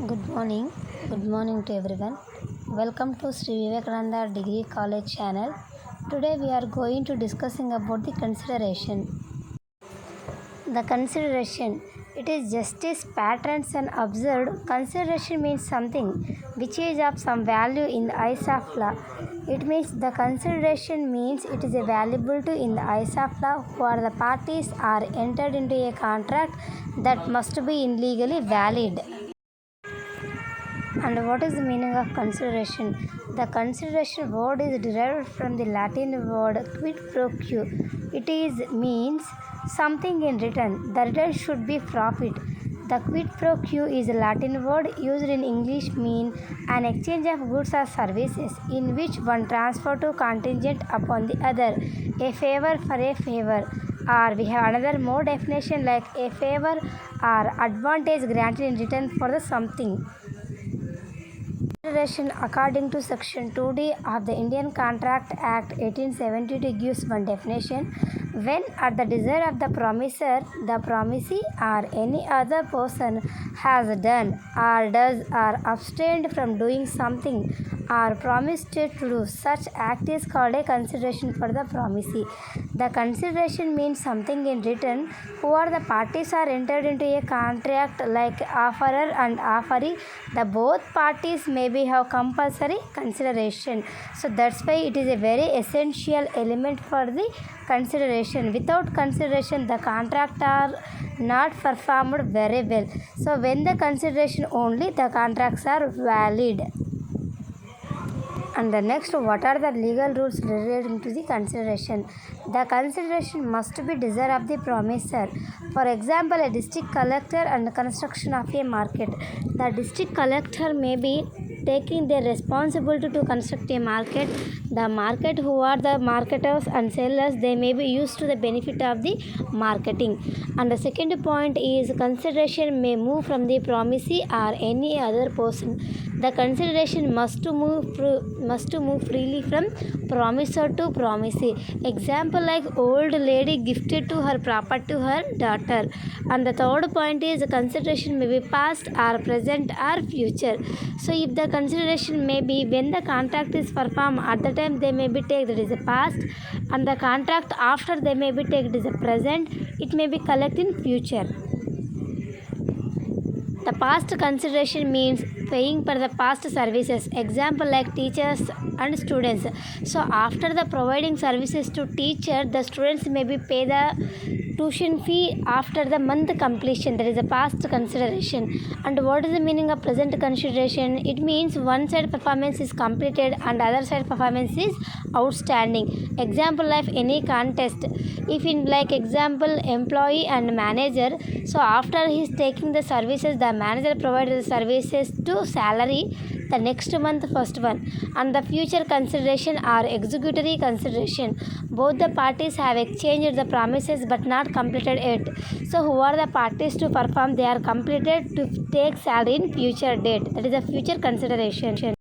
Good morning to everyone. Welcome to Sri Vivekananda Degree College channel. Today we are going to discussing about the consideration. The consideration, it is justice, patterns and observed. Consideration means something which is of some value in the eyes of law. It means the consideration means it is valuable to in the eyes of law who are the parties are entered into a contract that must be legally valid. And what is the meaning of consideration? The consideration word is derived from the Latin word quid pro quo. It is means something in return. The return should be profit. The quid pro quo is a Latin word used in English mean an exchange of goods or services in which one transfer to contingent upon the other, a favor for a favor. Or we have another more definition like a favor or advantage granted in return for the something. Consideration according to section 2D of the Indian Contract Act 1872 gives one definition: when at the desire of the promisor, the promisee or any other person has done or does or abstained from doing something or promised to do, such act is called a consideration for the promisee. The consideration means something in return who are the parties are entered into a contract like offerer and offeree. The both parties may have compulsory consideration. So that's why it is a very essential element for the consideration. Without consideration, the contract are not performed very well. So when the consideration only, the contracts are valid. And the next, what are the legal rules relating to the consideration? The consideration must be desire of the promisor. For example, a district collector and construction of a market. The district collector may be taking their responsibility to construct a market. The market who are the marketers and sellers, they may be used to the benefit of the marketing. And the second point is consideration may move from the promisee or any other person. The consideration must move freely from promisor to promisee. Example like old lady gifted to her property to her daughter. And the third point is consideration may be past or present or future. So if the consideration may be when the contract is performed, at the time they may be taken, that is a past, and the contract after they may be taken, it is a present, it may be collected in future. The past consideration means paying for the past services. Example like teachers and students. So after the providing services to teacher, the students may be pay the tuition fee after the month completion. That is a past consideration. And what is the meaning of present consideration? It means one side performance is completed and other side performance is outstanding. Example like any contest. If in like example employee and manager, so after he is taking the services, the manager provided the services to salary the next month first one, and the future consideration or executory consideration. Both the parties have exchanged the promises but not completed it. So who are the parties to perform? They are completed to take salary in future date. That is a future consideration.